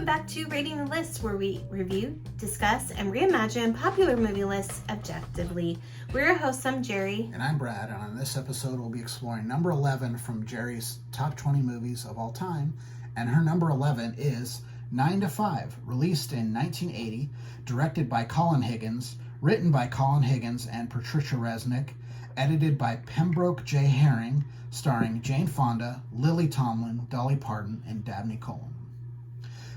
Welcome back to Rating the List, where we review, discuss, and reimagine popular movie lists objectively. We're your hosts, I'm Jeri. And I'm Brad, and on this episode we'll be exploring number 11 from Jeri's top 20 movies of all time, and her number 11 is 9-to-5, released in 1980, directed by Colin Higgins, written by Colin Higgins and Patricia Resnick, edited by Pembroke J. Herring, starring Jane Fonda, Lily Tomlin, Dolly Parton, and Dabney Coleman.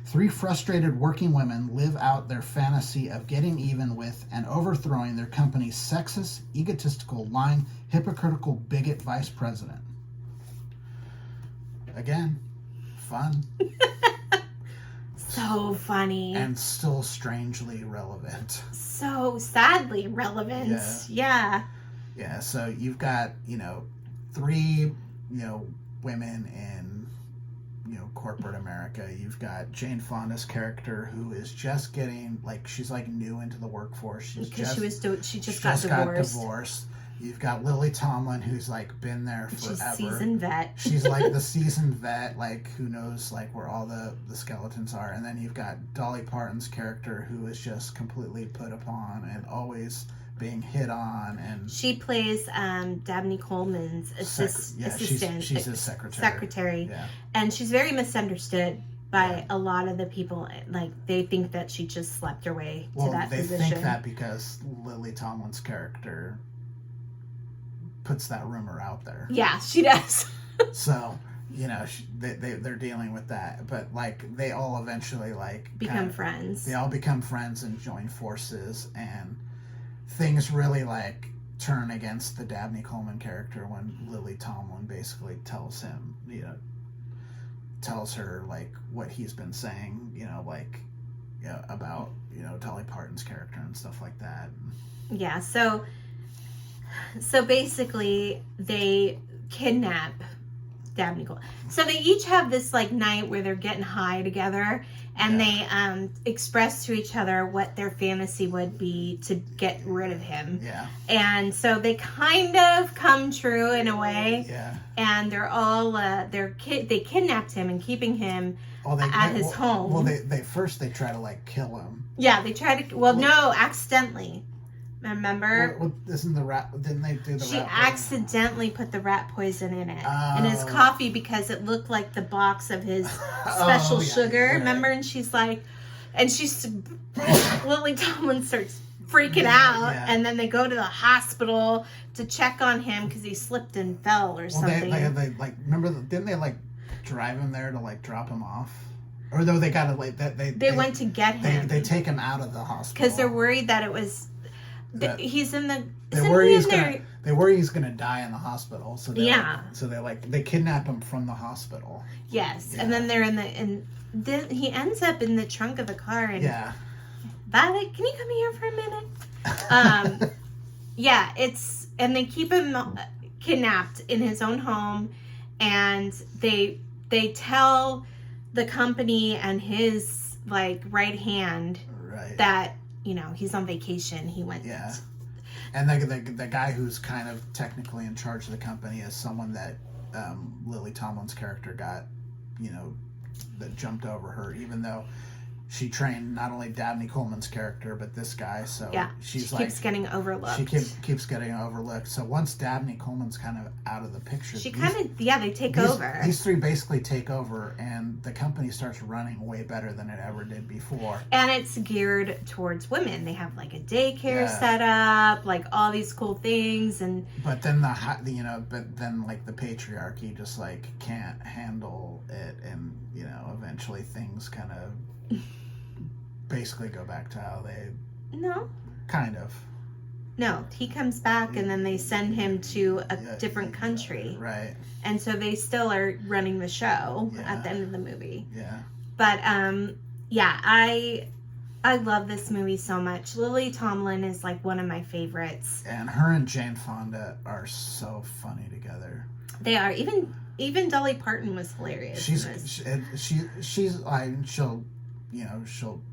Three frustrated working women live out their fantasy of getting even with and overthrowing their company's sexist, egotistical, lying, hypocritical bigot vice president. Again, fun. So funny. And still strangely relevant. So sadly relevant. Yeah. Yeah, so you've got, three, women in, corporate America. You've got Jane Fonda's character, who is just getting, she's new into the workforce. She just got divorced. You've got Lily Tomlin, who's been there forever. She's seasoned vet. She's the seasoned vet, who knows where all the skeletons are. And then you've got Dolly Parton's character, who is just completely put upon and always being hit on. And she plays Dabney Coleman's assistant. She's his secretary. Yeah. And she's very misunderstood by a lot of the people. They think that she just slept her way to that position. They think that because Lily Tomlin's character puts that rumor out there. Yeah, she does. So, they're dealing with that. But, they all eventually, become friends. They all become friends and join forces. And things really, turn against the Dabney Coleman character when Lily Tomlin basically tells him, tells her, what he's been saying, about, Dolly Parton's character and stuff like that. Yeah, so basically they kidnap Dabney Coleman. So they each have this night where they're getting high together, and they express to each other what their fantasy would be to get rid of him. Yeah. And so they kind of come true in a way. Yeah. And they're all they kidnapped him and keeping him at his home. Well, they first try to kill him. Yeah, they try to. Well, no, accidentally. Remember? Well, isn't the rat? Didn't they do the she rat? She accidentally put the rat poison in it in his coffee because it looked like the box of his special sugar. Yeah. Remember? And she's Lily Tomlin starts freaking out, and then they go to the hospital to check on him because he slipped and fell or something. They remember? Didn't they drive him there to drop him off? Or though they got to they went to get him. They take him out of the hospital because they're worried that it was. He's in the. They worry he's gonna die in the hospital. So they kidnap him from the hospital. Yes, and then they're and then he ends up in the trunk of the car. And Violet, can you come here for a minute? And they keep him kidnapped in his own home, and they tell the company and his right hand that. He's on vacation. He went. Yeah. And the guy who's kind of technically in charge of the company is someone that Lily Tomlin's character got, that jumped over her, even though she trained not only Dabney Coleman's character, but this guy. So she keeps getting overlooked. She keeps getting overlooked. So once Dabney Coleman's kind of out of the picture, they take over. These three basically take over, and the company starts running way better than it ever did before. And it's geared towards women. They have a daycare set up, all these cool things, but then the patriarchy just can't handle it, and eventually things kind of basically go back to how they kind of he comes back, and then they send him to a different country, right? And so they still are running the show at the end of the movie. But I love this movie so much. Lily Tomlin is one of my favorites, and her and Jane Fonda are so funny together. They are. Even Dolly Parton was hilarious.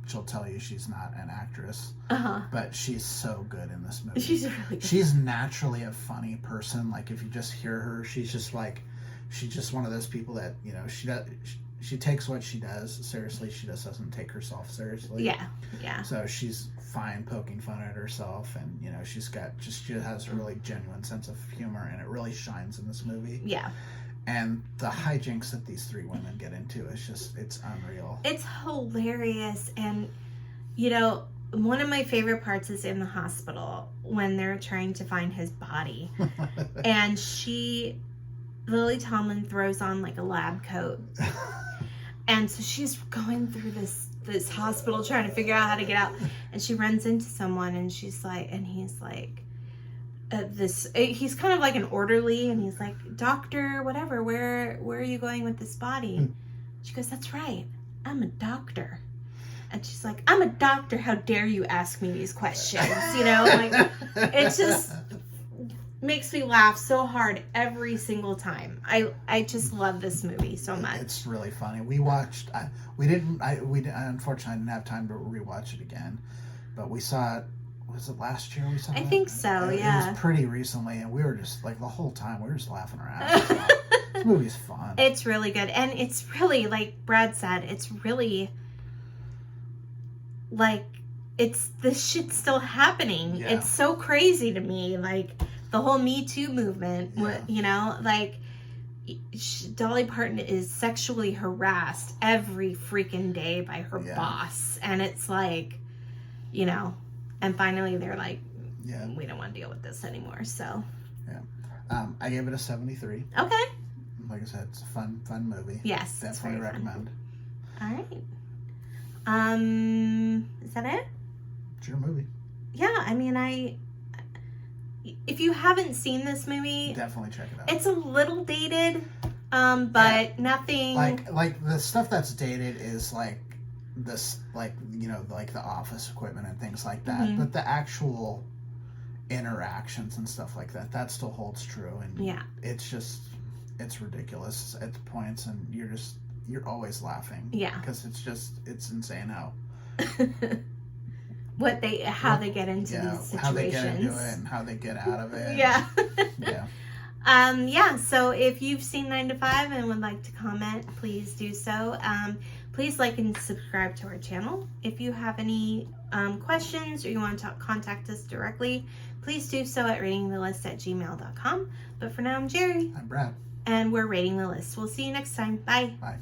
She'll tell you she's not an actress, but she's so good in this movie. She's really good. She's naturally a funny person. If you just hear her, she's just she's just one of those people that she takes what she does seriously. She just doesn't take herself seriously. Yeah. So she's fine poking fun at herself, and you know she has a really genuine sense of humor, and it really shines in this movie. Yeah. And the hijinks that these three women get into it's unreal. It's hilarious, and you know, one of my favorite parts is in the hospital when they're trying to find his body, and Lily Tomlin throws on like a lab coat. And so she's going through this hospital trying to figure out how to get out. And she runs into someone and he's like, he's kind of like an orderly, and he's like, doctor, whatever, where are you going with this body? She goes, that's right, I'm a doctor. And she's like, I'm a doctor, how dare you ask me these questions? You know, like, it just makes me laugh so hard every single time. I just love this movie so much. It's really funny. We watched. Unfortunately, I didn't have time to rewatch it again, but we saw it. Was it last year? We saw it. I think so. Yeah. It was pretty recently, and we were just like the whole time we were just laughing our asses off. This movie's fun. It's really good, and it's really, like Brad said, it's really like this shit's still happening. Yeah. It's so crazy to me, like. The whole Me Too movement, you know, like Dolly Parton is sexually harassed every freaking day by her boss. And it's like, you know, and finally they're like, we don't want to deal with this anymore. So, I gave it a 73. Okay. Like I said, it's a fun movie. Yes. Definitely recommend. All right. Is that it? It's your movie. Yeah. I mean, if you haven't seen this movie, definitely check it out. It's a little dated, but nothing like the stuff that's dated is like this, like, you know, like the office equipment and things like that. Mm-hmm. But the actual interactions and stuff like that still holds true. And it's ridiculous at points, and you're always laughing. Yeah, because it's insane how. How they get into these situations. How they get into it and how they get out of it. So if you've seen 9 to 5 and would like to comment, please do so. Please like and subscribe to our channel. If you have any questions or you want to contact us directly, please do so at ratingthelist@gmail.com. But for now, I'm Jeri. I'm Brad. And we're Rating the List. We'll see you next time. Bye. Bye.